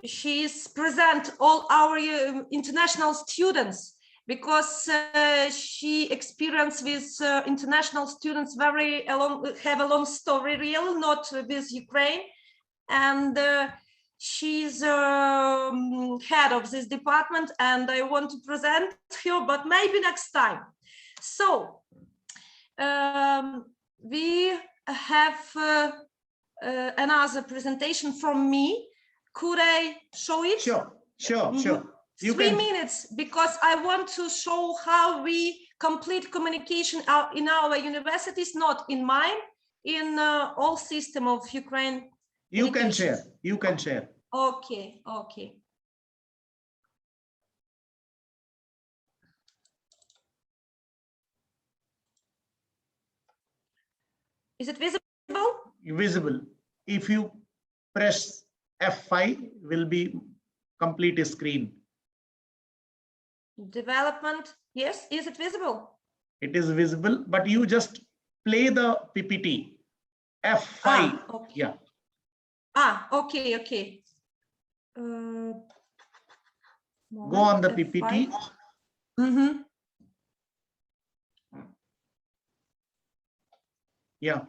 she's present all our international students, because she experienced with international students have a long story, really, not with Ukraine, and she's head of this department, and I want to present her, but maybe next time. So we have another presentation from me. Could I show it? Sure. You 3 can... minutes, because I want to show how we complete communication in our universities, not in mine, in all system of Ukraine. You can share. You can share. Okay. Is it visible? Visible. If you press F5, will be complete screen. Development. Yes. Is it visible? It is visible, but you just play the PPT. F5. Okay. Yeah. Okay. Go on the PPT. Yeah.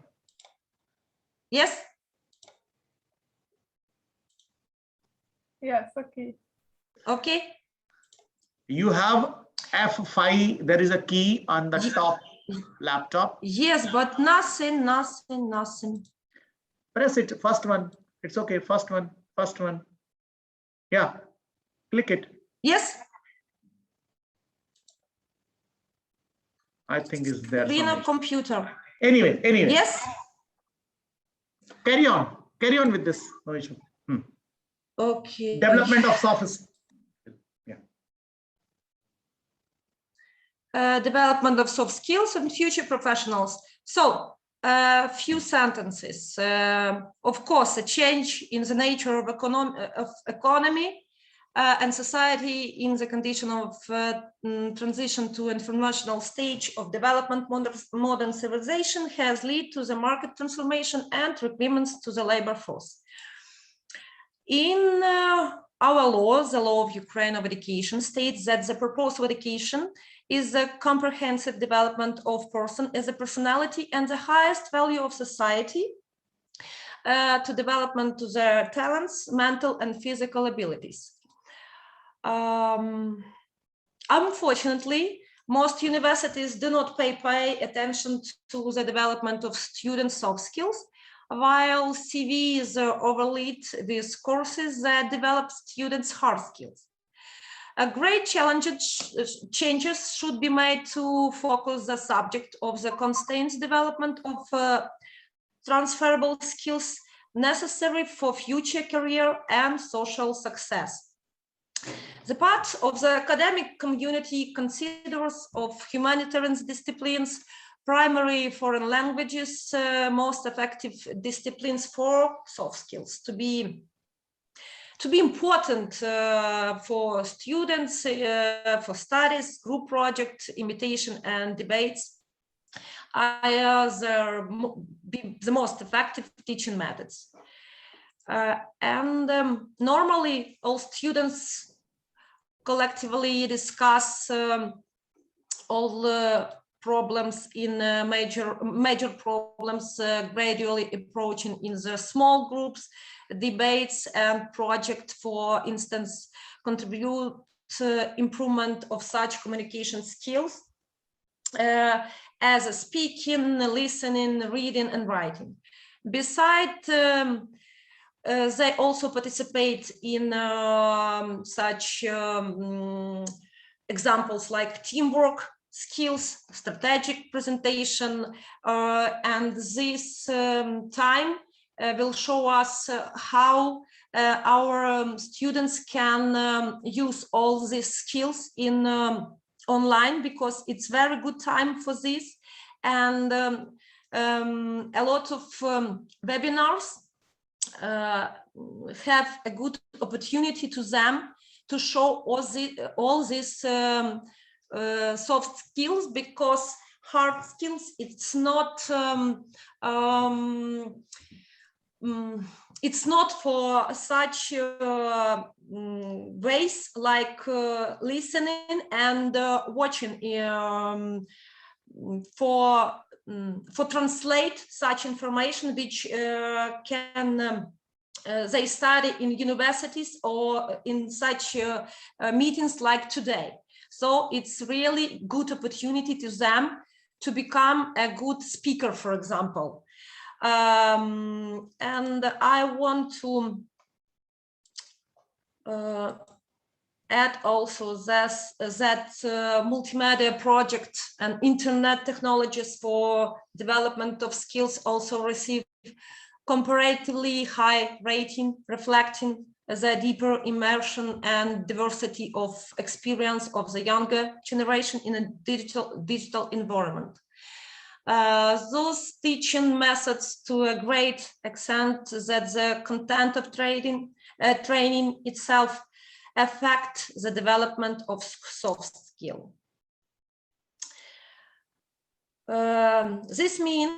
Yes. Yes. Okay. You have F5. There is a key on the top laptop. Yes, but nothing. Press it. First one. It's okay. First one. Yeah. Click it. Yes. I think it's there. Screen of computer. Anyway. Yes. Carry on with this. No issue. Okay. Development of soft skills. Development of soft skills and future professionals. So a few sentences. Of course, a change in the nature of economy and society in the condition of transition to informational stage of development, modern civilization has led to the market transformation and requirements to the labor force. In our law, the law of Ukraine of education, states that the purpose of education is the comprehensive development of person as a personality and the highest value of society to development to their talents, mental and physical abilities. Unfortunately, most universities do not pay attention to the development of students' soft skills, while CVs overlaid with courses that develop students' hard skills. A great changes should be made to focus the subject of the constant development of transferable skills necessary for future career and social success. The part of the academic community considers of humanitarian disciplines, primary foreign languages, most effective disciplines for soft skills to be important for students, for studies, group projects, imitation and debates are the most effective teaching methods. Normally all students collectively discuss all the problems in major problems gradually approaching in the small groups, debates and project, for instance, contribute to improvement of such communication skills as speaking, listening, reading and writing. Besides, they also participate in such examples like teamwork skills, strategic presentation, and this time will show us how our students can use all these skills in online, because it's very good time for this, and a lot of webinars have a good opportunity to them to show all these soft skills, because hard skills, it's not it's not for such ways like listening and watching for translate such information which can they study in universities or in such meetings like today. So it's really good opportunity to them to become a good speaker, for example. And I want to add also this, that multimedia project and internet technologies for development of skills also receive comparatively high rating, reflecting the deeper immersion and diversity of experience of the younger generation in a digital environment. Those teaching methods to a great extent that the content of training itself affect the development of soft skill. This means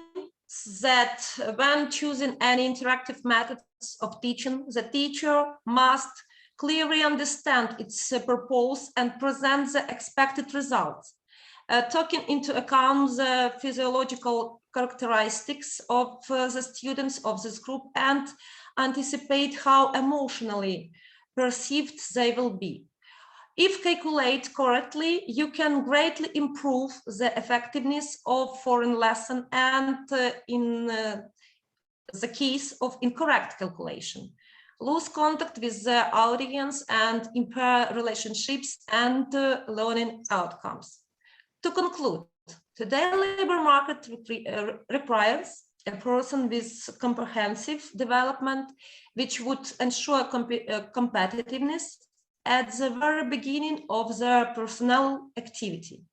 that when choosing any interactive methods of teaching, the teacher must clearly understand its purpose and present the expected results, taking into account the physiological characteristics of the students of this group and anticipate how emotionally perceived they will be. If calculated correctly, you can greatly improve the effectiveness of foreign lesson and in the case of incorrect calculation, lose contact with the audience and impair relationships and learning outcomes. To conclude, today's labor market requires a person with comprehensive development, which would ensure competitiveness at the very beginning of their personal activity.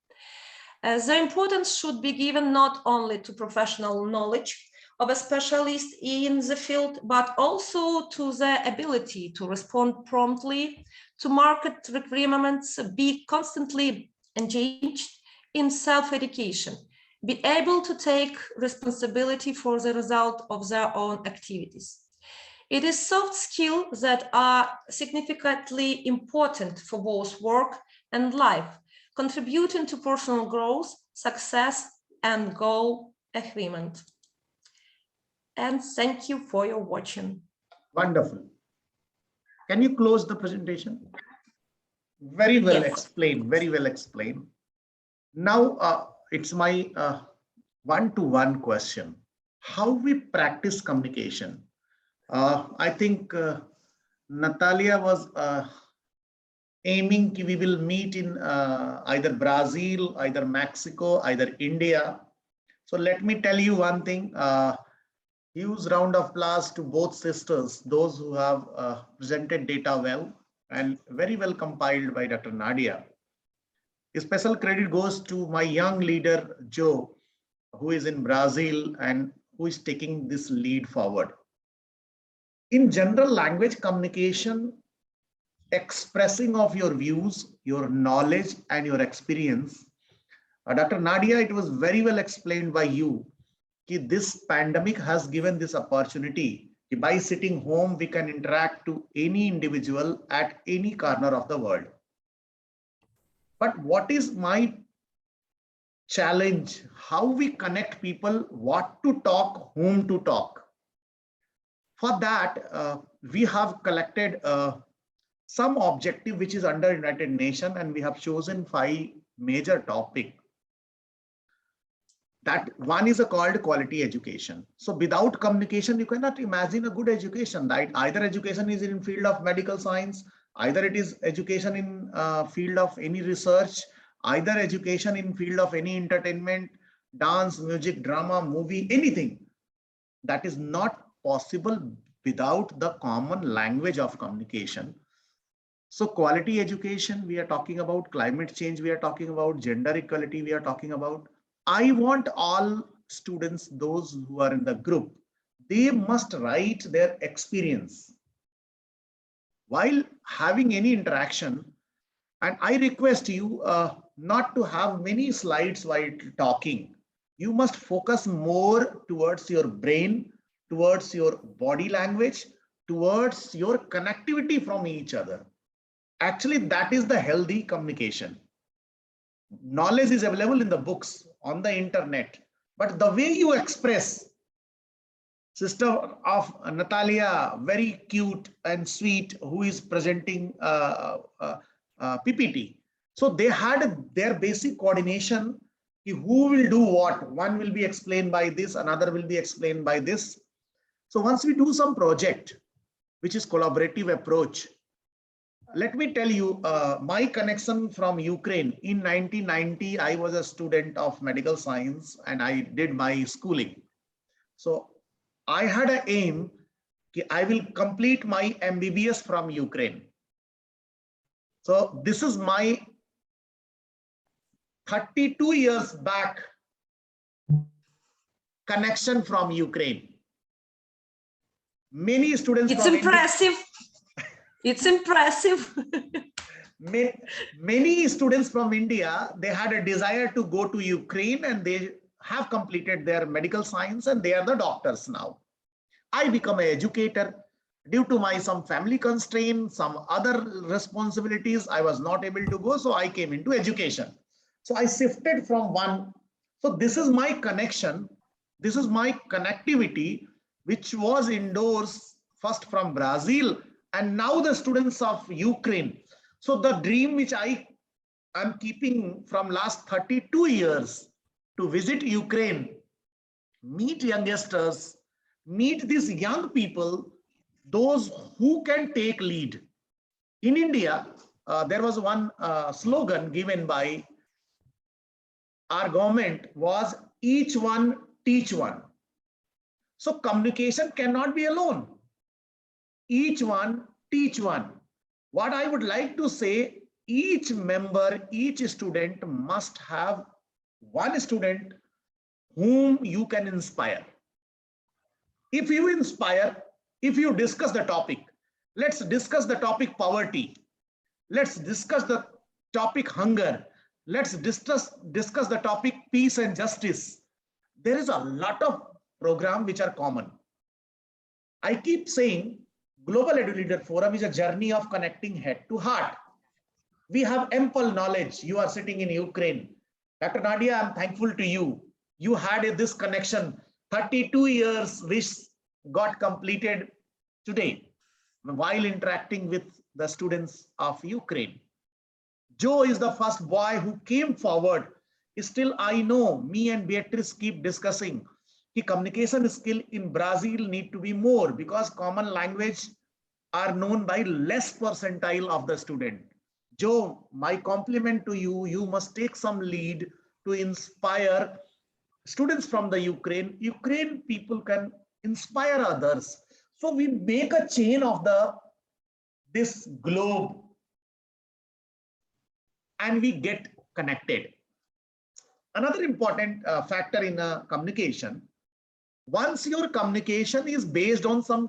The importance should be given not only to professional knowledge of a specialist in the field, but also to the ability to respond promptly to market requirements, be constantly engaged in self-education, be able to take responsibility for the result of their own activities. It is soft skills that are significantly important for both work and life, contributing to personal growth, success, and goal achievement. And thank you for your watching. Wonderful. Can you close the presentation? Very well explained, very well explained. Now, it's my one-to-one question. How we practice communication? I think Natalia was aiming we will meet in either Brazil, either Mexico, either India. So let me tell you one thing. Huge round of applause to both sisters, those who have presented data well and very well compiled by Dr. Nadia. A special credit goes to my young leader, Joe, who is in Brazil and who is taking this lead forward. In general language communication, expressing of your views, your knowledge, and your experience. Dr. Nadia, it was very well explained by you that this pandemic has given this opportunity. By sitting home, we can interact to any individual at any corner of the world. But what is my challenge? How we connect people, what to talk, whom to talk. For that, we have collected some objective which is under United Nations, and we have chosen 5 major topics. That one is called quality education. So without communication, you cannot imagine a good education, right? Either education is in field of medical science, either it is education in field of any research, either education in field of any entertainment, dance, music, drama, movie, anything. That is not possible without the common language of communication. So quality education, we are talking about climate change, we are talking about gender equality, we are talking about. I want all students, those who are in the group, they must write their experience while having any interaction. And I request you not to have many slides while talking. You must focus more towards your brain, towards your body language, towards your connectivity from each other. Actually, that is the healthy communication. Knowledge is available in the books, on the internet, but the way you express, sister of Natalia, very cute and sweet, who is presenting PPT. So they had their basic coordination. Who will do what? One will be explained by this, another will be explained by this. So once we do some project, which is collaborative approach, let me tell you my connection from Ukraine. In 1990, I was a student of medical science and I did my schooling. So I had an aim that I will complete my MBBS from Ukraine. So this is my 32 years back connection from Ukraine. Many students. It's impressive. It's impressive. Many students from India, they had a desire to go to Ukraine and they have completed their medical science and they are the doctors now. I become an educator. Due to my some family constraints, some other responsibilities, I was not able to go. So I came into education. So I shifted from one. So this is my connection. This is my connectivity, which was indoors first from Brazil and now the students of Ukraine. So the dream which I am keeping from last 32 years to visit Ukraine, meet youngsters, meet these young people, those who can take lead. In India, there was one slogan given by our government was each one teach one. So communication cannot be alone. Each one teach one. What I would like to say, each member, each student must have one student whom you can inspire. If you inspire, if you discuss the topic, let's discuss the topic poverty. Let's discuss the topic hunger. Let's discuss the topic peace and justice. There is a lot of programs which are common. I keep saying Global Edu-Leader Forum is a journey of connecting head to heart. We have ample knowledge. You are sitting in Ukraine. Dr. Nadia, I'm thankful to you. You had this connection. 32 years which got completed today while interacting with the students of Ukraine. Joe is the first boy who came forward. Still, I know me and Beatrice keep discussing the communication skill in Brazil need to be more because common language are known by less percentile of the student. Joe, my compliment to you. You must take some lead to inspire students from the Ukraine. Ukraine people can inspire others. So we make a chain of this globe and we get connected. Another important factor in communication, once your communication is based on some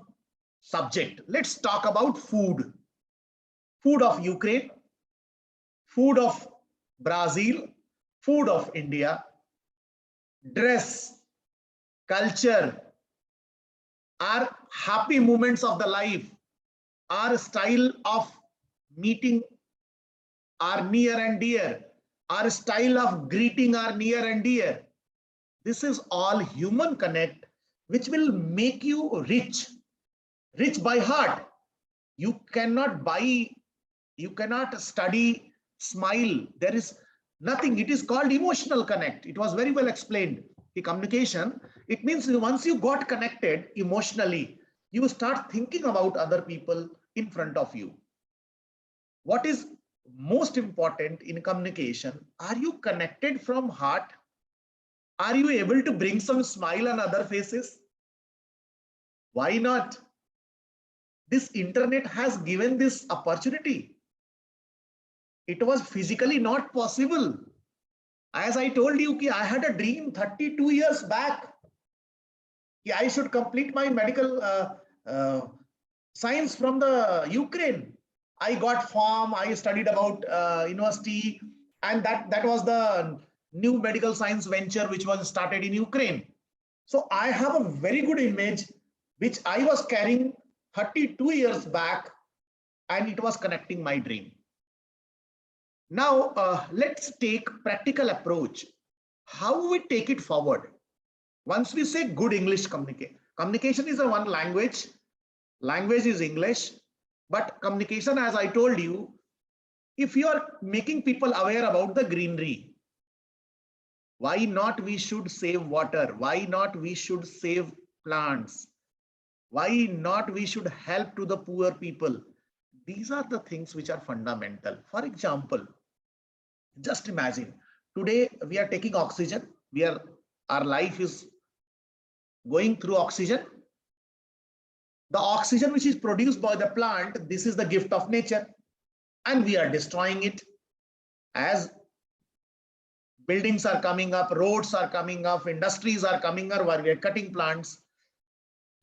subject, let's talk about food. Food of Ukraine, food of Brazil, food of India, dress, culture, our happy moments of the life, our style of meeting are near and dear, our style of greeting are near and dear. This is all human connect, which will make you rich by heart. You cannot buy, you cannot study, smile. There is nothing. It is called emotional connect. It was very well explained. The communication, it means once you got connected emotionally, you start thinking about other people in front of you. What is most important in communication? Are you connected from heart? Are you able to bring some smile on other faces? Why not? This internet has given this opportunity. It was physically not possible. As I told you, I had a dream 32 years back. I should complete my medical science from the Ukraine. I got form, I studied about university, and that was the new medical science venture which was started in Ukraine. So I have a very good image which I was carrying 32 years back, and it was connecting my dream. Now, let's take practical approach. How we take it forward? Once we say good English communication is a one language. Language is English, but communication, as I told you, if you are making people aware about the greenery, why not we should save water? Why not we should save plants? Why not we should help to the poor people? These are the things which are fundamental. For example, just imagine today we are taking oxygen. Our life is going through oxygen. The oxygen which is produced by the plant, this is the gift of nature, and we are destroying it. As buildings are coming up, roads are coming up, industries are coming up, where we are cutting plants.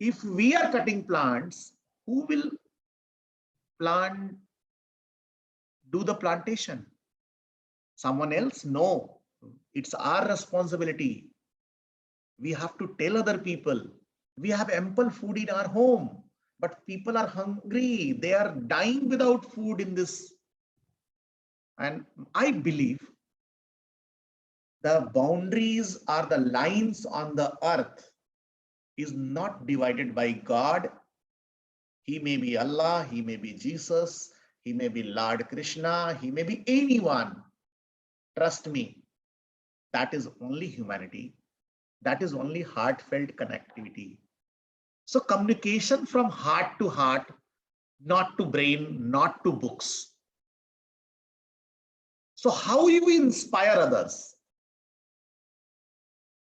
If we are cutting plants, who will do the plantation? Someone else? No, it's our responsibility. We have to tell other people. We have ample food in our home, but people are hungry. They are dying without food in this. And I believe the boundaries or the lines on the earth is not divided by God. He may be Allah, he may be Jesus, he may be Lord Krishna, he may be anyone. Trust me, that is only humanity. That is only heartfelt connectivity. So communication from heart to heart, not to brain, not to books. So how you inspire others?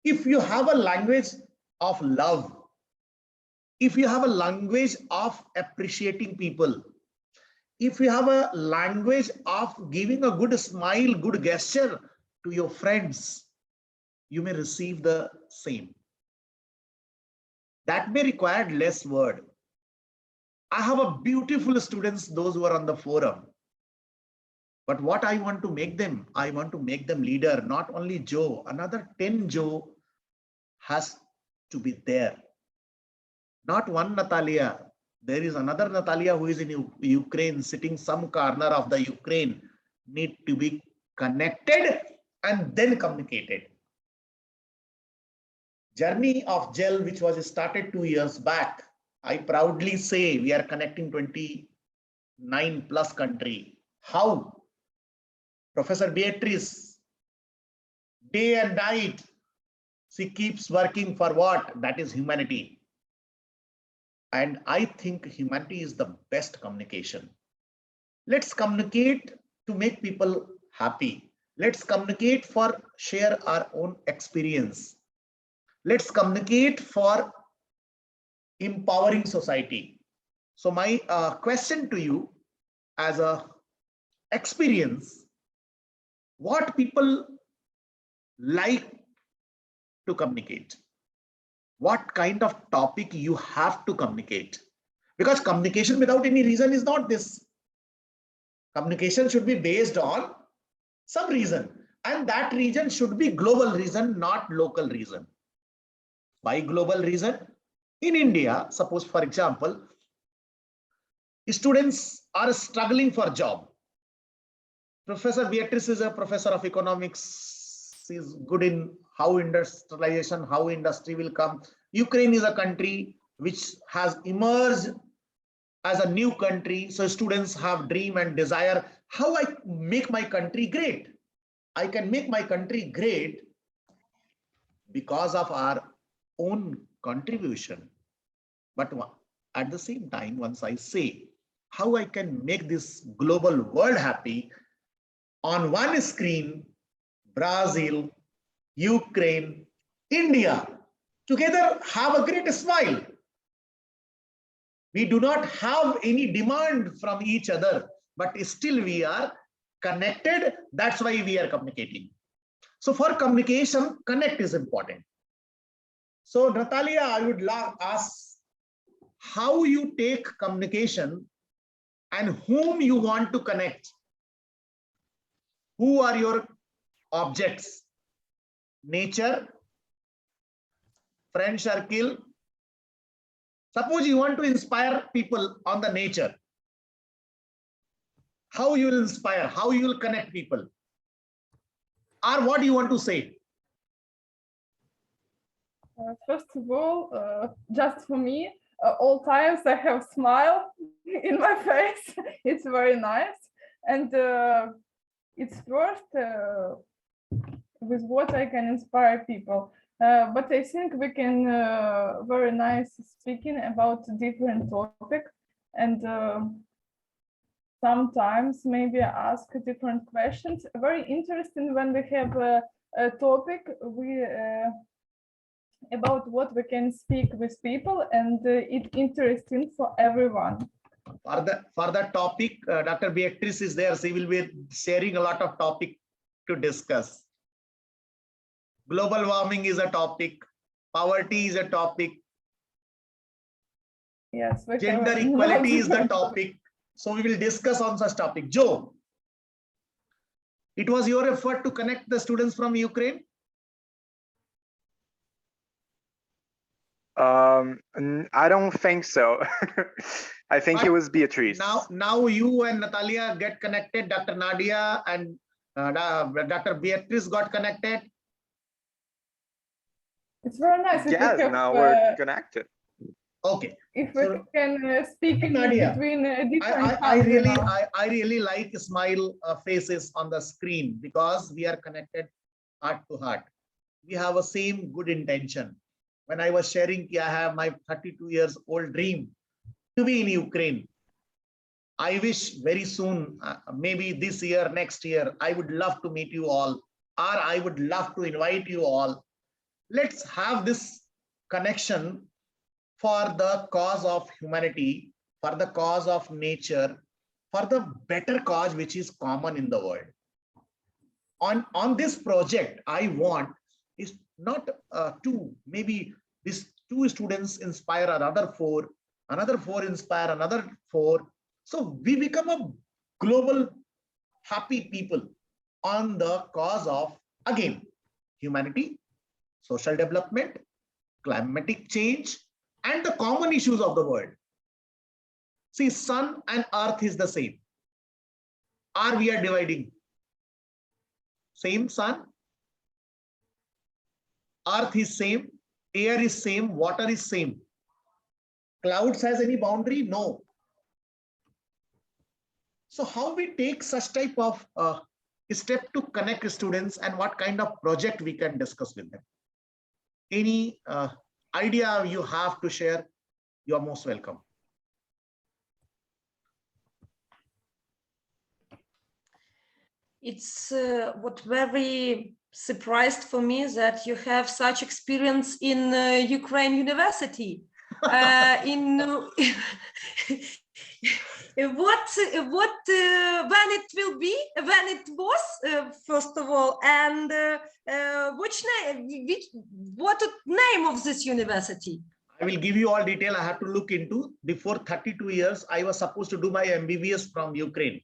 If you have a language of love, if you have a language of appreciating people, if you have a language of giving a good smile, good gesture to your friends, you may receive the same. That may require less word. I have a beautiful students, those who are on the forum. But what I want to make them, I want to make them leader, not only Joe, another 10 Joe has to be there. Not one Natalia. There is another Natalia who is in Ukraine, sitting some corner of the Ukraine, need to be connected and then communicated. Journey of GEL, which was started 2 years back, I proudly say we are connecting 29 plus country. How? Professor Beatrice, day and night, she keeps working for what? That is humanity. And I think humanity is the best communication. Let's communicate to make people happy. Let's communicate for share our own experience. Let's communicate for empowering society. So my question to you as a experience, what people like to communicate? What kind of topic you have to communicate? Because communication without any reason is not this. Communication should be based on some reason, and that reason should be global reason, not local reason. By global reason, in India, suppose for example, students are struggling for job. Professor Beatrice is a professor of economics. She is good in how industrialization, how industry will come. Ukraine is a country which has emerged as a new country. So students have dream and desire. How I make my country great? I can make my country great because of our own contribution. But at the same time, once I say how I can make this global world happy, on one screen, Brazil, Ukraine, India, together have a great smile. We do not have any demand from each other, but still we are connected. That's why we are communicating. So for communication, connect is important. So Natalia, I would ask how you take communication and whom you want to connect. Who are your objects? Nature, friend circle, Suppose you want to inspire people on the nature. How you will inspire, how you will connect people, or what you want to say? First of all, just for me, all times I have smile in my face. It's very nice, and it's first with what I can inspire people. But I think we can very nice speaking about different topic, and sometimes maybe ask different questions. Very interesting when we have a topic we about what we can speak with people, and it's interesting for everyone. For the topic, Dr. Beatrice is there. She will be sharing a lot of topic to discuss. Global warming is a topic. Poverty is a topic. Yes, Gender equality is the topic. So we will discuss on such topic. Joe, it was your effort to connect the students from Ukraine? I don't think so. I think it was Beatrice. Now you and Natalia get connected. Dr. Nadia and Dr. Beatrice got connected. It's very nice. Yes, now we're connected. Okay. If we can speak in Nadia, between different I really like smile faces on the screen, because we are connected heart to heart. We have a same good intention. When I was sharing, I have my 32 years old dream to be in Ukraine. I wish very soon, maybe this year, next year, I would love to meet you all, or I would love to invite you all. Let's have this connection for the cause of humanity, for the cause of nature, for the better cause which is common in the world. On this project, I want is not maybe these 2 students inspire another 4, another 4 inspire another 4. So we become a global happy people on the cause of, again, humanity, social development, climatic change, and the common issues of the world. See, sun and earth is the same. Or we are dividing? Same sun, earth is same, air is same, water is same. Clouds has any boundary? No. So how we take such type of step to connect students, and what kind of project we can discuss with them? Any idea you have to share, you are most welcome. It's what very surprised for me that you have such experience in Ukraine University. When it will be, when it was, first of all, and what name of this university? I will give you all detail. I have to look into. Before 32 years, I was supposed to do my MBBS from Ukraine.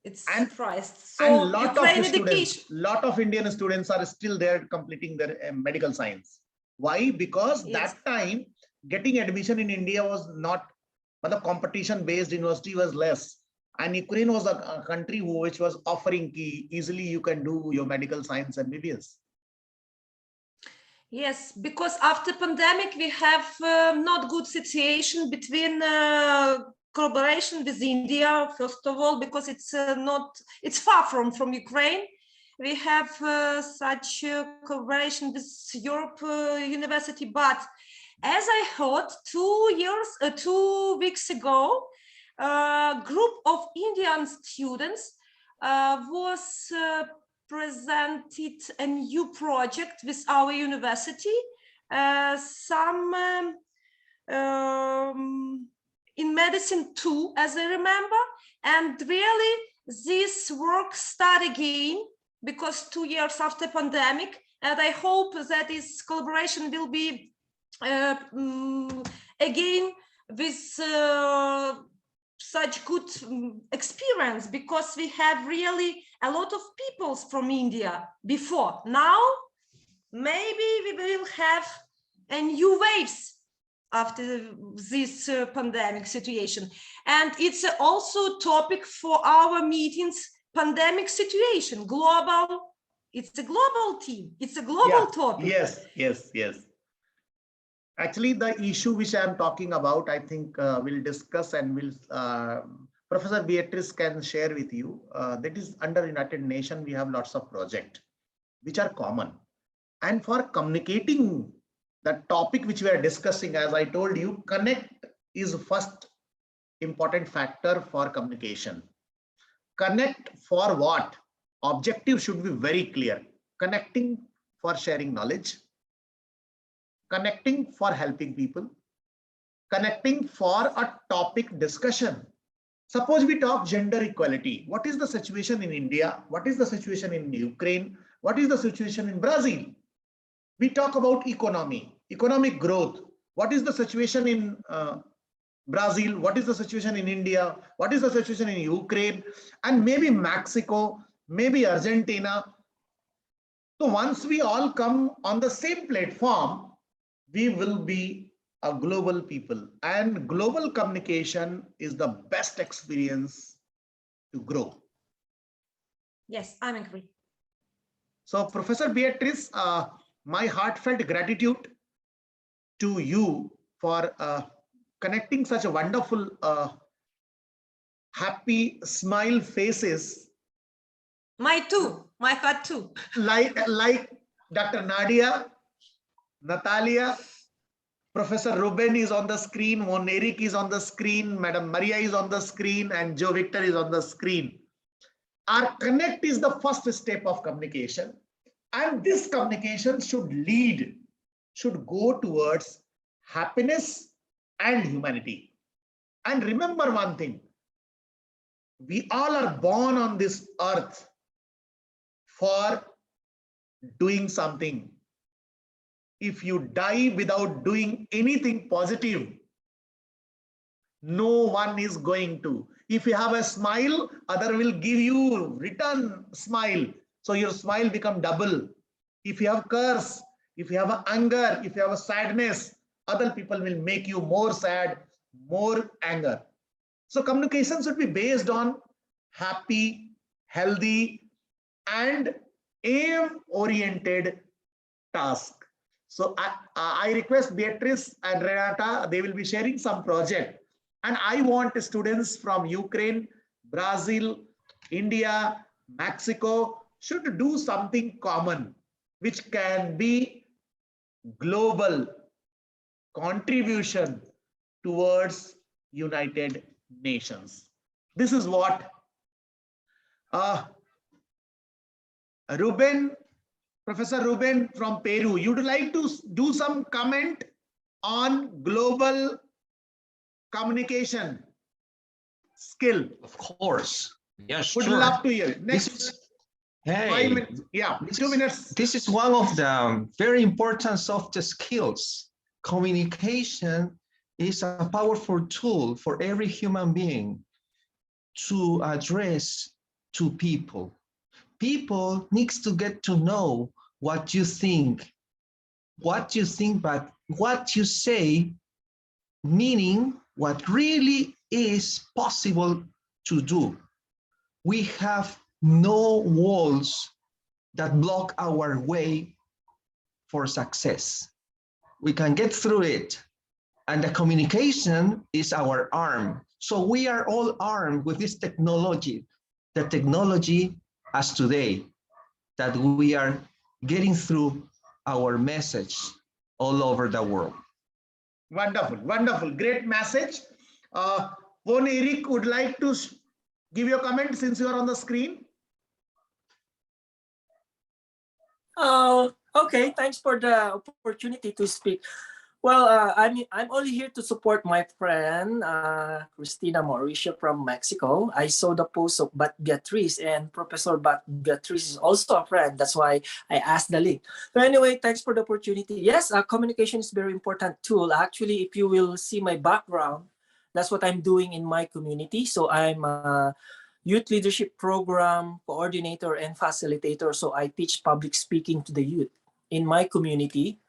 It's surprised. So and lot of Indian students are still there completing their medical science. Why? Because that time getting admission in India was not, but the competition based university was less, and Ukraine was a country which was offering easily you can do your medical science MBBS. Yes, because after pandemic we have not good situation between collaboration with India, first of all, because it's far from Ukraine. We have such collaboration with Europe University, but as I heard 2 weeks ago, a group of Indian students was presented a new project with our university, in medicine too, as I remember, and really this work start again because 2 years after pandemic, and I hope that this collaboration will be again with such good experience, because we have really a lot of people from India before. Now maybe we will have a new waves after this pandemic situation. And it's also topic for our meetings, pandemic situation, global. It's a global theme. It's a global topic. Yes. Actually, the issue which I'm talking about, I think we'll discuss and Professor Beatrice can share with you. That is under United Nations, we have lots of projects which are common. And for communicating the topic which we are discussing, as I told you, connect is first important factor for communication. Connect for what? Objective should be very clear. Connecting for sharing knowledge, connecting for helping people, connecting for a topic discussion. Suppose we talk gender equality. What is the situation in India? What is the situation in Ukraine? What is the situation in Brazil? We talk about economy, economic growth. What is the situation in Brazil? What is the situation in India? What is the situation in Ukraine? And maybe Mexico, maybe Argentina. So once we all come on the same platform, we will be a global people, and global communication is the best experience to grow. Yes, I'm agree. So Professor Beatrice, my heartfelt gratitude to you for connecting such a wonderful, happy smile faces. My heart too. Like Dr. Nadia, Natalia, Professor Ruben is on the screen, Juan Eric is on the screen, Madam Maria is on the screen, and Joe Victor is on the screen. Our connect is the first step of communication. And this communication should go towards happiness and humanity. And remember one thing, we all are born on this earth for doing something. If you die without doing anything positive, no one is going to. If you have a smile, other will give you return smile. So your smile become double. If you have curse, if you have a anger, if you have a sadness, other people will make you more sad, more anger. So communication should be based on happy, healthy, and aim-oriented task. So I request Beatrice and Renata, they will be sharing some project. And I want students from Ukraine, Brazil, India, Mexico should do something common, which can be global contribution towards United Nations. This is what Professor Ruben from Peru, you'd like to do some comment on global communication skill? Of course. Yes, Would sure. love to hear. Next, Hey, 5 minutes. Yeah, 2 minutes. This is one of the very important soft skills. Communication is a powerful tool for every human being to address to people. People needs to get to know what you think, but what you say, meaning what really is possible to do. We have no walls that block our way for success. We can get through it. And the communication is our arm. So we are all armed with this technology, the technology as today, that we are getting through our message all over the world. Wonderful, wonderful, great message. Juan Eric would like to give your comment since you are on the screen. Okay, thanks for the opportunity to speak. Well, I'm only here to support my friend, Christina Mauricio from Mexico. I saw the post of Bat Beatrice, and Professor Bat Beatrice is also a friend. That's why I asked the link. But anyway, thanks for the opportunity. Yes, communication is a very important tool. Actually, if you will see my background, that's what I'm doing in my community. So I'm a youth leadership program coordinator and facilitator. So I teach public speaking to the youth in my community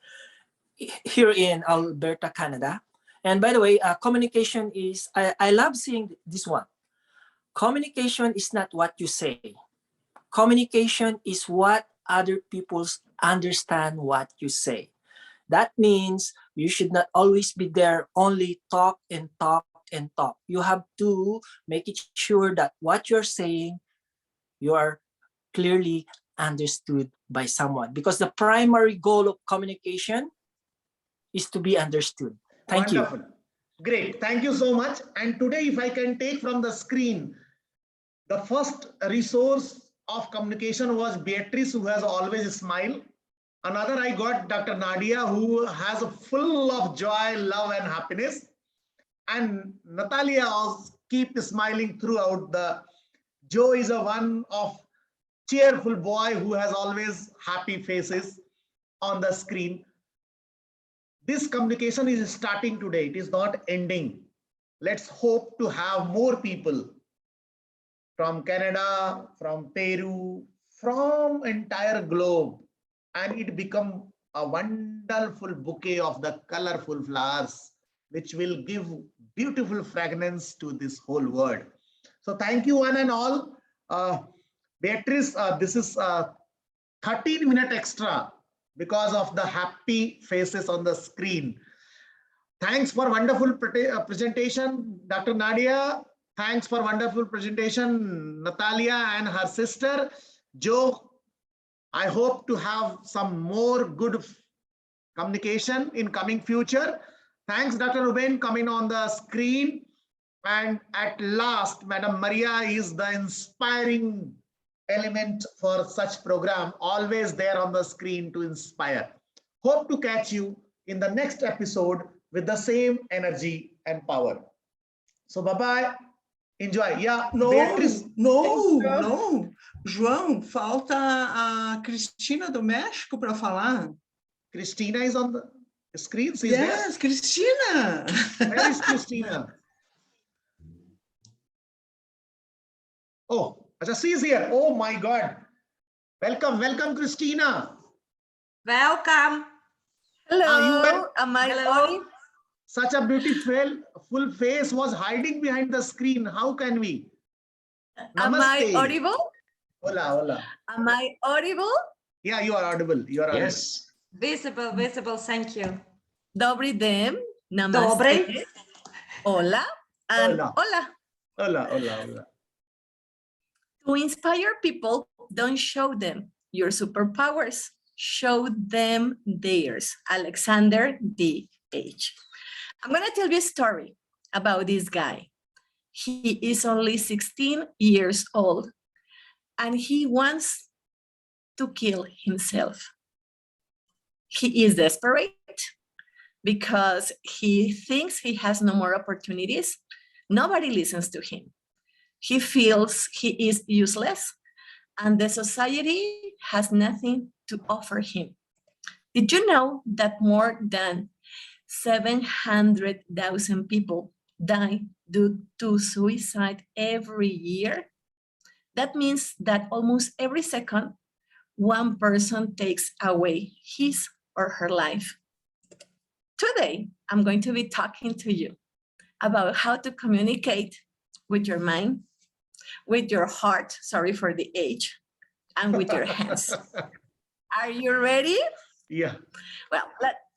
here in Alberta, Canada. And by the way, communication is, I love seeing this one. Communication is not what you say. Communication is what other people understand what you say. That means you should not always be there, only talk and talk and talk. You have to make it sure that what you're saying, you are clearly understood by someone, because the primary goal of communication is to be understood. Thank Wonderful. you. Great. Thank you so much. And today, if I can take from the screen, the first resource of communication was Beatrice, who has always a smile. Another, I got Dr. Nadia, who has a full of joy, love, and happiness. And Natalia keep smiling throughout. The Joe is a one of cheerful boy who has always happy faces on the screen. This communication is starting today. It is not ending. Let's hope to have more people from Canada, from Peru, from entire globe, and it become a wonderful bouquet of the colorful flowers, which will give beautiful fragrance to this whole world. So thank you one and all. Beatrice, this is 13-minute extra because of the happy faces on the screen. Thanks for wonderful presentation, Dr. Nadia. Thanks for wonderful presentation, Natalia and her sister, Joe. I hope to have some more good communication in coming future. Thanks, Dr. Ruben, coming on the screen. And at last, Madam Maria is the inspiring element for such program, always there on the screen to inspire. Hope to catch you in the next episode with the same energy and power. So bye-bye. Enjoy. Yeah, Beatrice. No. João, falta a Cristina do México para falar. Christina is on the screen. Yes, there? Cristina. Where is Christina? Oh, she's here. Oh my God. Welcome, welcome, Christina. Welcome. Hello. Am I Hello. Such a beautiful full face was hiding behind the screen. How can we? Am I audible? Hola, hola. Am I audible? Yeah, you are audible. You are audible. Yes. Visible, visible. Thank you. Dobry dem. Namaste. Dobry. Hola. And Hola. hola. Hola, hola, hola. To inspire people, don't show them your superpowers. Show them theirs. Alexander D.H. I'm going to tell you a story about this guy. He is only 16 years old, and he wants to kill himself. He is desperate because he thinks he has no more opportunities. Nobody listens to him. He feels he is useless, and the society has nothing to offer him. Did you know that more than 700,000 people die due to suicide every year? That means that almost every second, one person takes away his or her life. Today, I'm going to be talking to you about how to communicate with your mind, with your heart, sorry for the age, and with your hands. Are you ready? Yeah. Well,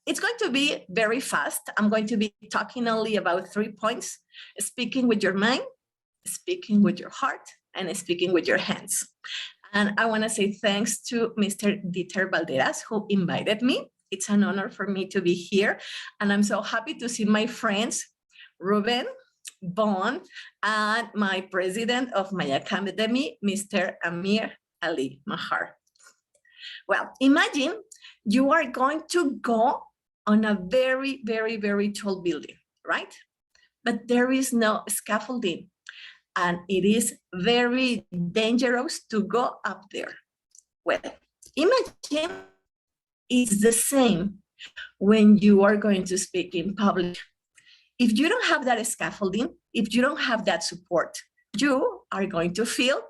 it's going to be very fast. I'm going to be talking only about 3 points: speaking with your mind, speaking with your heart, and speaking with your hands. And I want to say thanks to Mr. Dieter Valderas, who invited me. It's an honor for me to be here. And I'm so happy to see my friends, Ruben, Bon, and my president of my academy, Mr. Amir Ali Mahar. Well, imagine you are going to go on a very, very, very tall building, right? But there is no scaffolding, and it is very dangerous to go up there. Well, imagine it's the same when you are going to speak in public. If you don't have that scaffolding, if you don't have that support, you are going to feel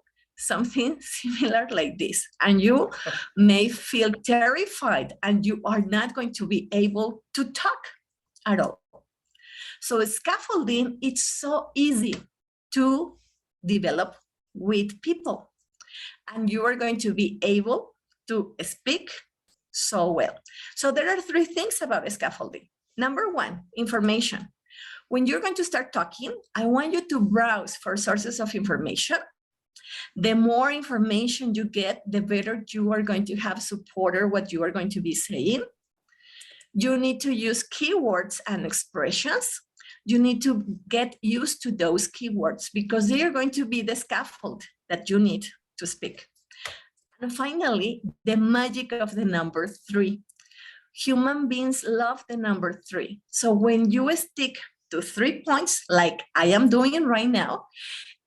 something similar like this, and you may feel terrified, and you are not going to be able to talk at all. So scaffolding, it's so easy to develop with people. And you are going to be able to speak so well. So there are 3 things about scaffolding. Number 1, information. When you're going to start talking, I want you to browse for sources of information. The more information you get, the better you are going to have support or what you are going to be saying. You need to use keywords and expressions. You need to get used to those keywords because they are going to be the scaffold that you need to speak. And finally, the magic of the number 3. Human beings love the number 3. So when you stick to 3 points, like I am doing right now,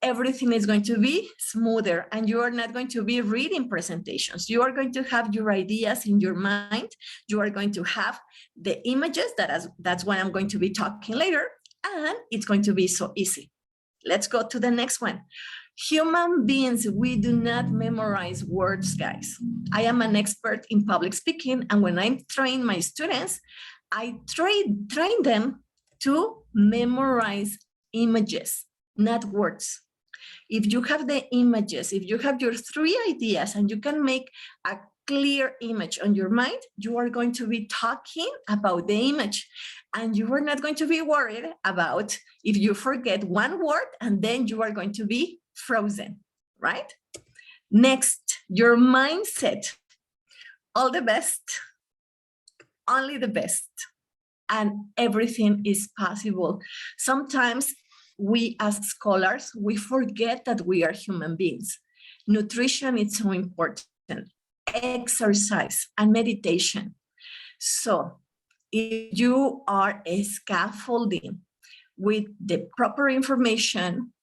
everything is going to be smoother and you are not going to be reading presentations. You are going to have your ideas in your mind. You are going to have the images, that's what I'm going to be talking later, and it's going to be so easy. Let's go to the next one. Human beings, we do not memorize words, guys. I am an expert in public speaking, and when I train my students, I train them to memorize images, not words. If you have the images, if you have your 3 ideas and you can make a clear image on your mind, you are going to be talking about the image and you are not going to be worried about if you forget one word and then you are going to be frozen, right? Next, your mindset. All the best, only the best, and everything is possible. Sometimes we as scholars, we forget that we are human beings. Nutrition is so important, exercise and meditation. So if you are a scaffolding with the proper information,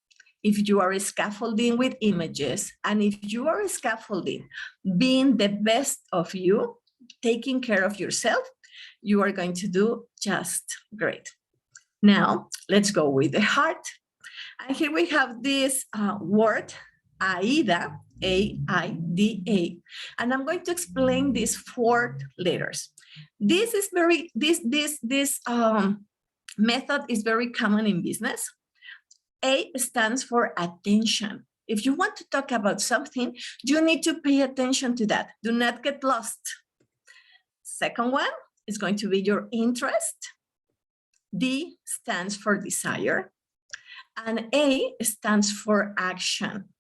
if you are a scaffolding with images, and if you are a scaffolding being the best of you, taking care of yourself, you are going to do just great. Now, let's go with the heart. And here we have this word, AIDA, A-I-D-A. And I'm going to explain these 4 letters. This is this method is very common in business. A stands for attention. If you want to talk about something, you need to pay attention to that. Do not get lost. Second one is going to be your interest. D stands for desire. And A stands for action.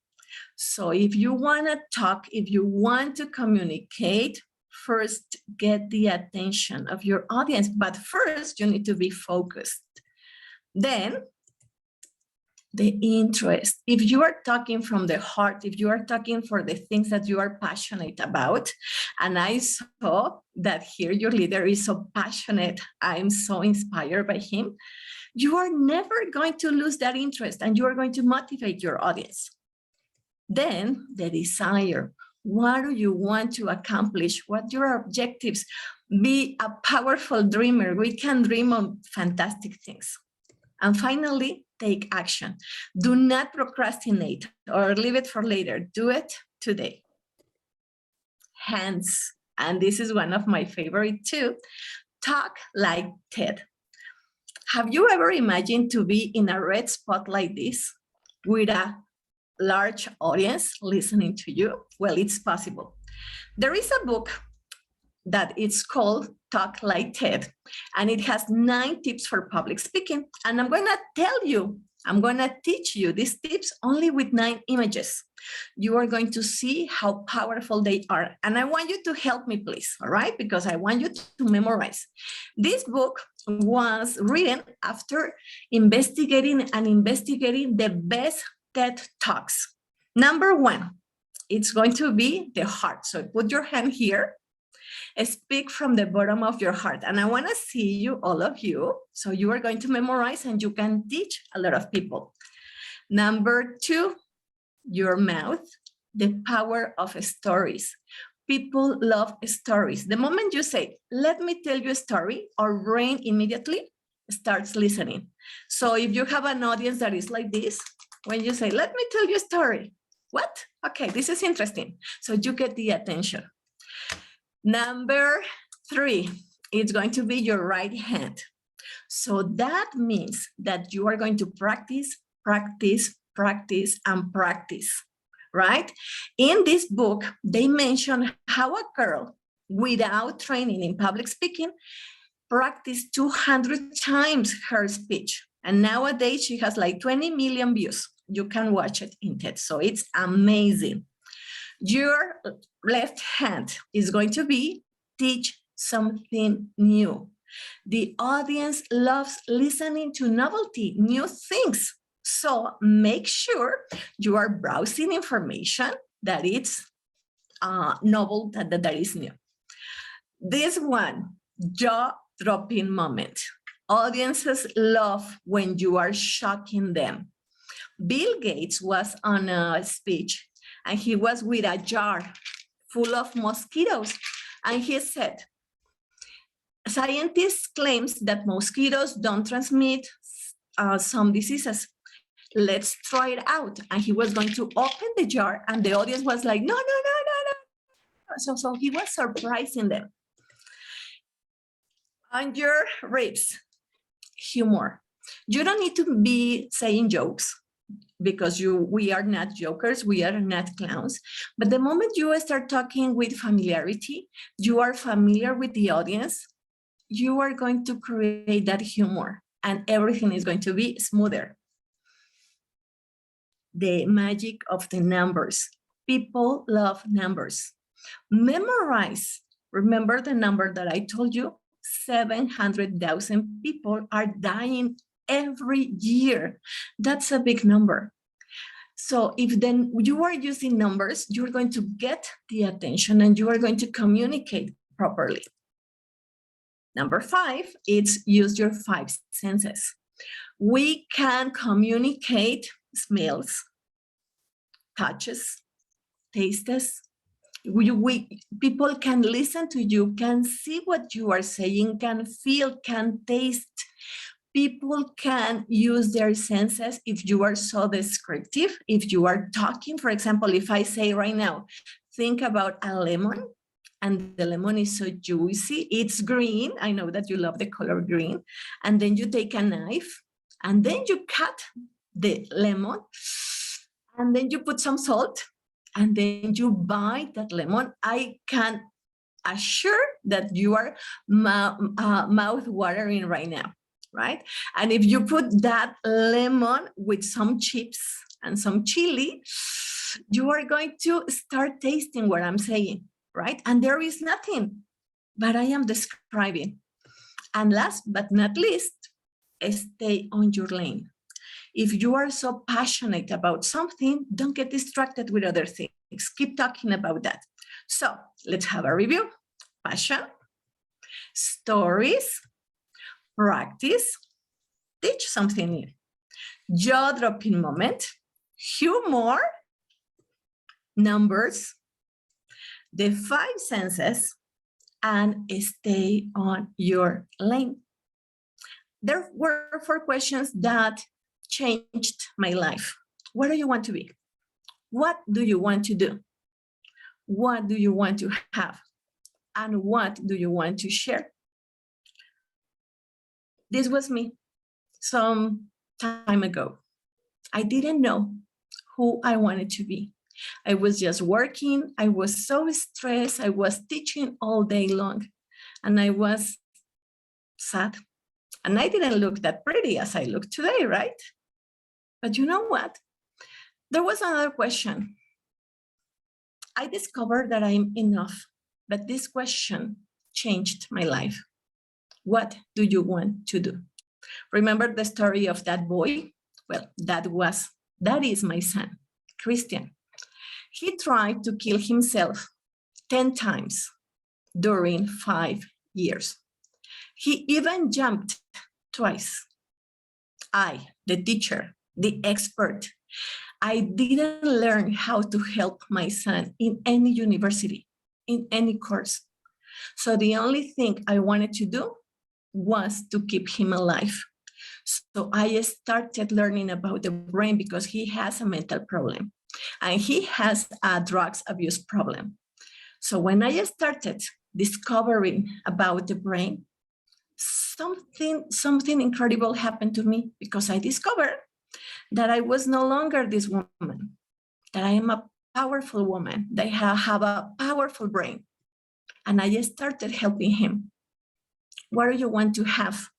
So if you want to talk, if you want to communicate, first get the attention of your audience. But first, you need to be focused. Then, the interest. If you are talking from the heart, if you are talking for the things that you are passionate about, and I saw that here your leader is so passionate, I'm so inspired by him, you are never going to lose that interest and you are going to motivate your audience. Then the desire. What do you want to accomplish? What are your objectives? Be a powerful dreamer. We can dream of fantastic things. And finally, take action. Do not procrastinate or leave it for later. Do it today. Hands, and this is one of my favorite too. Talk like TED. Have you ever imagined to be in a red spot like this with a large audience listening to you? Well, it's possible. There is a book that it's called Talk Like TED, and it has 9 tips for public speaking. And I'm going to teach you these tips only with 9 images. You are going to see how powerful they are. And I want you to help me, please, all right? Because I want you to memorize. This book was written after investigating the best TED Talks. Number 1, it's going to be the heart. So put your hand here. Speak from the bottom of your heart. And I want to see you, all of you. So you are going to memorize and you can teach a lot of people. Number 2, your mouth, the power of stories. People love stories. The moment you say, let me tell you a story, our brain immediately starts listening. So if you have an audience that is like this, when you say, let me tell you a story, what? Okay, this is interesting. So you get the attention. Number 3, it's going to be your right hand. So that means that you are going to practice, practice, practice, and practice, right? In this book, they mention how a girl without training in public speaking practiced 200 times her speech. And nowadays she has like 20 million views. You can watch it in TED. So it's amazing. Your left hand is going to be teach something new. The audience loves listening to novelty, new things. So make sure you are browsing information that it's novel, that is new. This one, jaw-dropping moment. Audiences love when you are shocking them. Bill Gates was on a speech and he was with a jar full of mosquitoes. And he said, scientists claims that mosquitoes don't transmit some diseases. Let's try it out. And he was going to open the jar and the audience was like, no, no, no, no, no. So he was surprising them. On your ribs, humor. You don't need to be saying jokes because we are not jokers, we are not clowns. But the moment you start talking with familiarity, you are familiar with the audience, you are going to create that humor and everything is going to be smoother. The magic of the numbers. People love numbers. Memorize. Remember the number that I told you? 700,000 people are dying every year. That's a big number. So if then you are using numbers, you're going to get the attention and you are going to communicate properly. Number 5, it's use your 5 senses. We can communicate smells, touches, tastes. People can listen to you, can see what you are saying, can feel, can taste. People can use their senses if you are so descriptive. If you are talking, for example, if I say right now, think about a lemon, and the lemon is so juicy, it's green. I know that you love the color green. And then you take a knife, and then you cut the lemon, and then you put some salt, and then you bite that lemon. I can assure that you are mouth watering right now, right? And if you put that lemon with some chips and some chili, you are going to start tasting what I'm saying, right? And there is nothing, but I am describing. And last but not least, stay on your lane. If you are so passionate about something, don't get distracted with other things. Keep talking about that. So let's have a review. Passion, stories, practice, teach something new, jaw-dropping moment, humor, numbers, the 5 senses, and stay on your lane. There were 4 questions that changed my life. What do you want to be? What do you want to do? What do you want to have? And what do you want to share? This was me some time ago. I didn't know who I wanted to be. I was just working. I was so stressed. I was teaching all day long. And I was sad. And I didn't look that pretty as I look today, right? But you know what? There was another question. I discovered that I'm enough, but this question changed my life. What do you want to do? Remember the story of that boy? Well, that is my son, Christian. He tried to kill himself 10 times during 5 years. He even jumped twice. I, the teacher, the expert, I didn't learn how to help my son in any university, in any course. So the only thing I wanted to do was to keep him alive. So I started learning about the brain because he has a mental problem and he has a drugs abuse problem. So when I started discovering about the brain, something incredible happened to me, because I discovered that I was no longer this woman, that I am a powerful woman, that I have a powerful brain. And I started helping him. What do you want to have?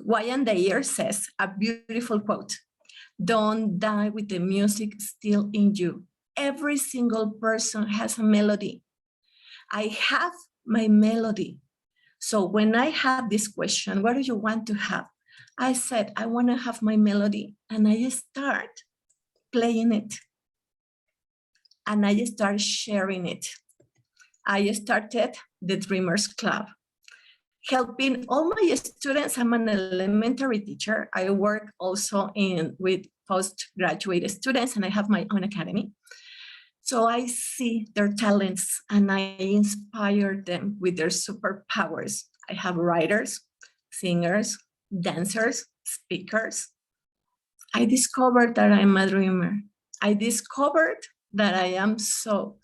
Wyan Dyer says a beautiful quote: "Don't die with the music still in you. Every single person has a melody. I have my melody." So when I had this question, what do you want to have? I said, I want to have my melody. And I start playing it. And I start sharing it. I started the Dreamers Club, helping all my students. I'm an elementary teacher. I work also with postgraduate students, and I have my own academy. So I see their talents and I inspire them with their superpowers. I have writers, singers, dancers, speakers. I discovered that I'm a dreamer. I discovered that I am so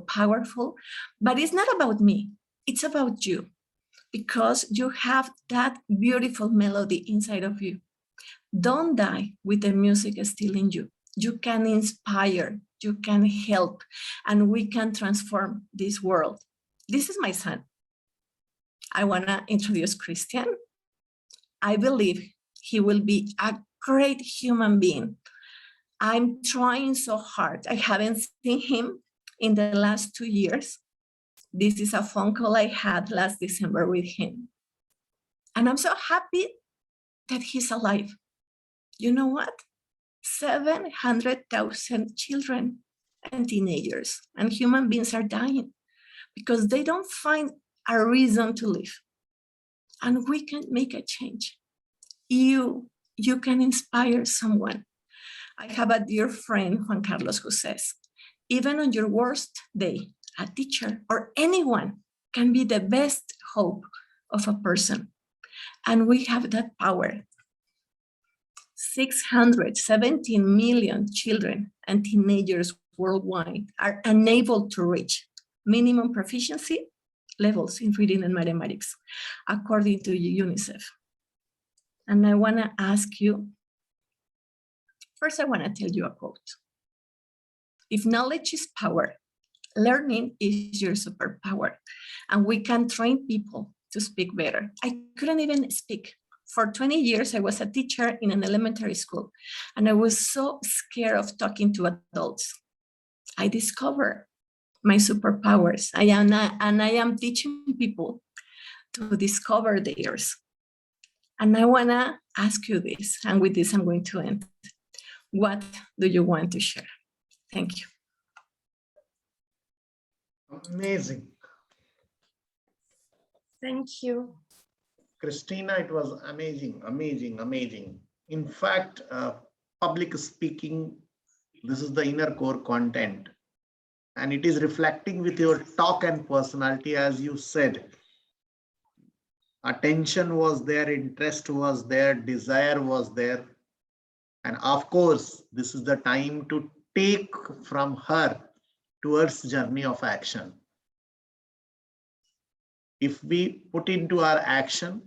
powerful, but it's not about me. It's about you, because you have that beautiful melody inside of you. Don't die with the music still in you. You can inspire, you can help, and we can transform this world. This is my son. I want to introduce Christian. I believe he will be a great human being. I'm trying so hard. I haven't seen him in the last 2 years. This is a phone call I had last December with him. And I'm so happy that he's alive. You know what? 700,000 children and teenagers and human beings are dying because they don't find a reason to live. And we can make a change. You can inspire someone. I have a dear friend, Juan Carlos, who says, even on your worst day, a teacher or anyone can be the best hope of a person. And we have that power. 617 million children and teenagers worldwide are unable to reach minimum proficiency levels in reading and mathematics, according to UNICEF. And I want to ask you, first I want to tell you a quote. If knowledge is power, learning is your superpower, and we can train people to speak better. I couldn't even speak. For 20 years, I was a teacher in an elementary school, and I was so scared of talking to adults. I discovered my superpowers, and I am teaching people to discover theirs. And I want to ask you this, and with this, I'm going to end. What do you want to share? Thank you. Amazing. Thank you. Christina, it was amazing, amazing, amazing. In fact, public speaking, this is the inner core content. And it is reflecting with your talk and personality, as you said. Attention was there, interest was there, desire was there. And of course, this is the time to take from her towards journey of action. If we put into our action,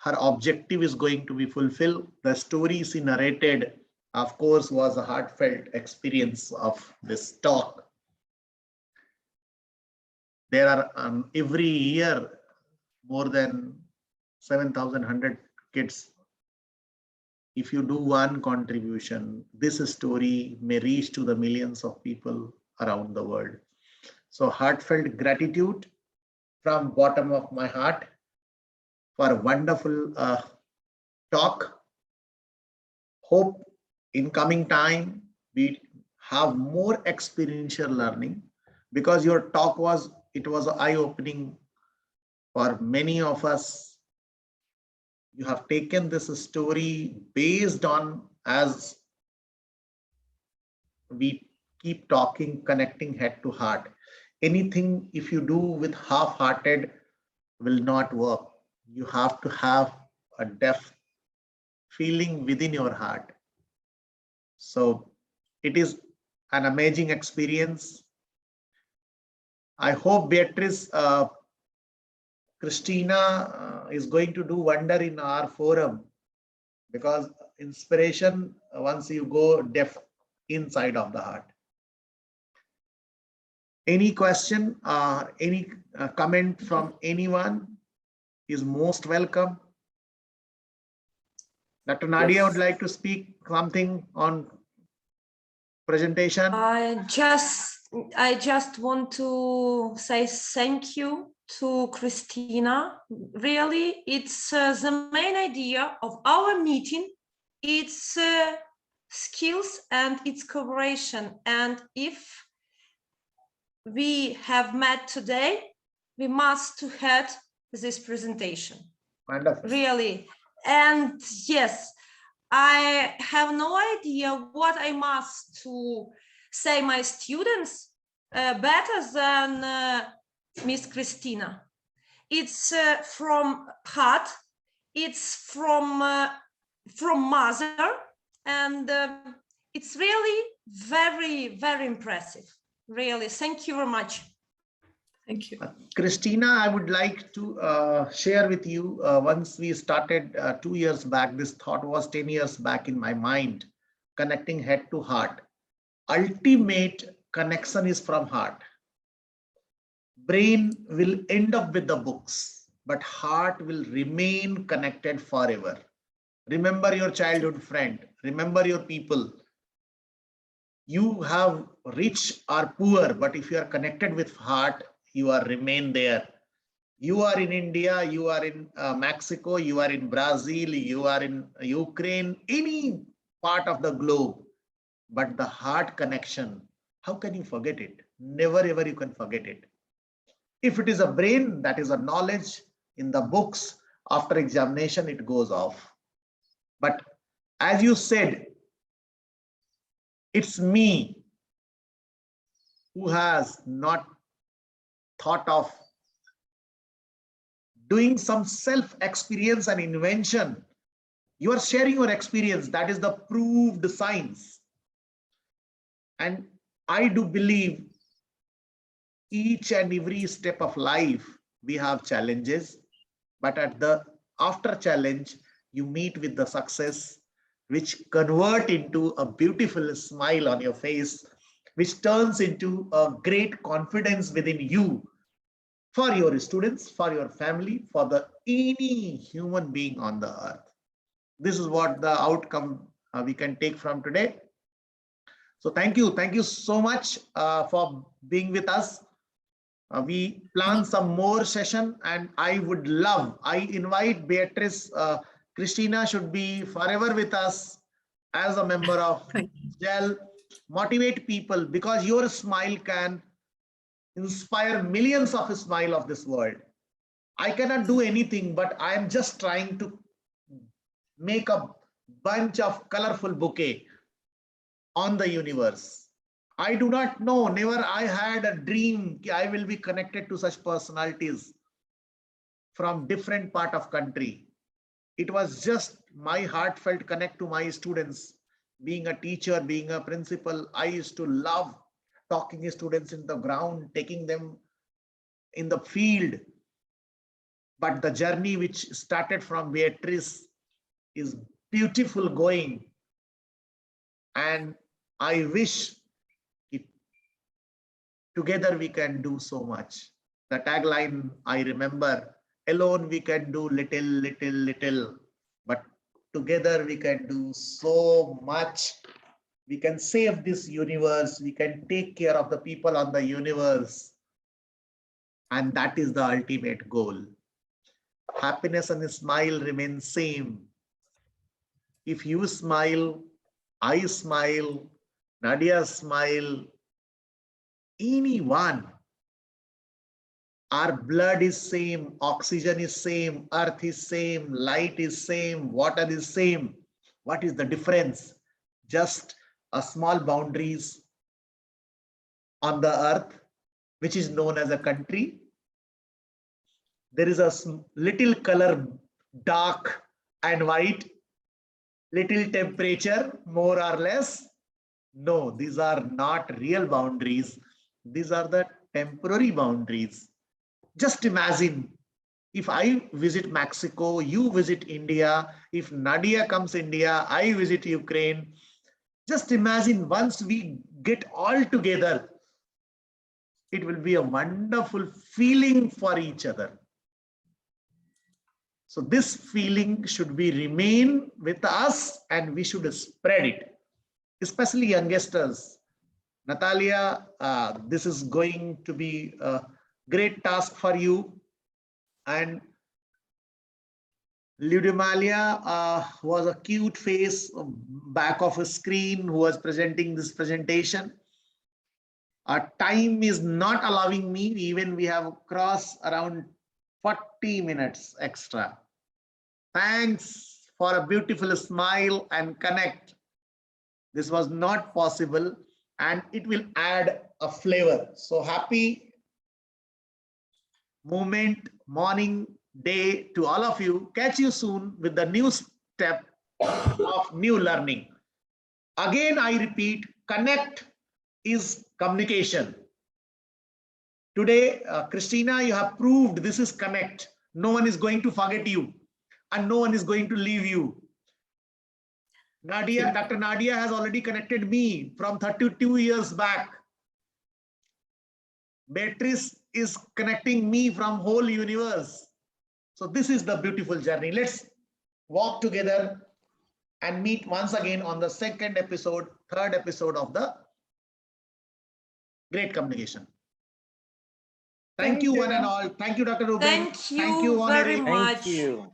her objective is going to be fulfilled. The story she narrated, of course, was a heartfelt experience of this talk. There are every year more than 7,100 kids. If you do one contribution, this story may reach to the millions of people around the world. So heartfelt gratitude from bottom of my heart for a wonderful talk. Hope in coming time we have more experiential learning, because your talk was eye-opening for many of us. You have taken this story based on, as we keep talking, connecting head to heart. Anything if you do with half-hearted will not work. You have to have a depth feeling within your heart. So it is an amazing experience. I hope Beatrice Christina is going to do wonder in our forum, because inspiration, once you go depth inside of the heart. Any question or any comment from anyone is most welcome. Dr. Nadia would like to speak something on presentation. I just want to say thank you to Christina. Really, it's the main idea of our meeting. It's skills and it's cooperation. And if we have met today, we must have this presentation. Wonderful. Really. And yes, I have no idea what I must to say my students better than Miss Christina. It's from heart, it's from mother, and it's really very, very impressive. Really, thank you very much. Thank you. Christina, I would like to share with you, once we started 2 years back, this thought was 10 years back in my mind, connecting head to heart. Ultimate connection is from heart. Brain will end up with the books, but heart will remain connected forever. Remember your childhood friend, remember your people. You have rich or poor, but if you are connected with heart, you are remain there. You are in India, you are in Mexico, you are in Brazil, you are in Ukraine, any part of the globe. But the heart connection, how can you forget it? Never ever you can forget it. If it is a brain, that is a knowledge in the books, after examination it goes off. But as you said, it's me who has not thought of doing some self-experience and invention. You are sharing your experience. That is the proved science. And I do believe each and every step of life, we have challenges, but at the after challenge, you meet with the success, which convert into a beautiful smile on your face, which turns into a great confidence within you for your students, for your family, for the any human being on the earth. This is what the outcome we can take from today. So thank you so much for being with us. We plan some more session, and I invite Beatrice. Christina should be forever with us as a member of GEL. Motivate people, because your smile can inspire millions of smile of this world. I cannot do anything, but I am just trying to make a bunch of colorful bouquet on the universe. I do not know, never I had a dream I will be connected to such personalities from different part of country. It was just my heartfelt connect to my students. Being a teacher, being a principal, I used to love talking to students in the ground, taking them in the field. But the journey which started from Beatrice is beautiful going. And I wish together we can do so much. The tagline I remember, alone we can do little, little, little, but together we can do so much. We can save this universe. We can take care of the people on the universe. And that is the ultimate goal. Happiness and smile remain same. If you smile, I smile, Nadia smile, anyone, our blood is same, oxygen is same, earth is same, light is same, water is same. What is the difference? Just a small boundaries on the earth, which is known as a country. There is a little color, dark and white, little temperature, more or less. No, these are not real boundaries. These are the temporary boundaries. Just imagine If I visit Mexico, you visit India. If Nadia comes India, I visit Ukraine. Just imagine once we get all together, it will be a wonderful feeling for each other. So this feeling should be remain with us and we should spread it, especially youngsters. Natalia, this is going to be a great task for you. And Ludomalia was a cute face back of a screen who was presenting this presentation. Our time is not allowing me, even we have crossed around 40 minutes extra. Thanks for a beautiful smile and connect. This was not possible and it will add a flavor. So happy moment, morning, day to all of you. Catch you soon with the new step of new learning. Again, I repeat, connect is communication. Today, Christina, you have proved this is connect. No one is going to forget you and no one is going to leave you. Nadia, Dr. Nadia has already connected me from 32 years back. Beatrice is connecting me from whole universe. So this is the beautiful journey. Let's walk together and meet once again on the second episode, third episode of the Great Communication. Thank you one and all. Thank you, Dr. Ruben. Thank you, Thank you very Oneri. much. Thank you.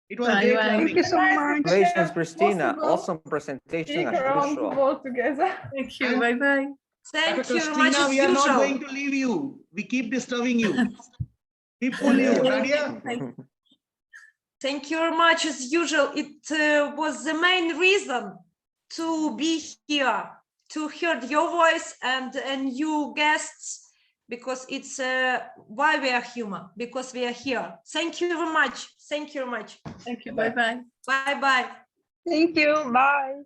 It was a great learning. Thank you so much. Congratulations, Christina. Possible Awesome presentation Speak as around the usual. world together. Thank you. And- Bye-bye. Thank Dr. you very much Christina, as we are not going usual. to leave you. We keep disturbing you. Keep pulling you, Nadia. Thank you very much as usual. It was the main reason to be here, to hear your voice and you guests, because it's why we are human, because we are here. Thank you very much. Thank you very much. Thank you. Bye-bye. Bye-bye. Thank you. Bye.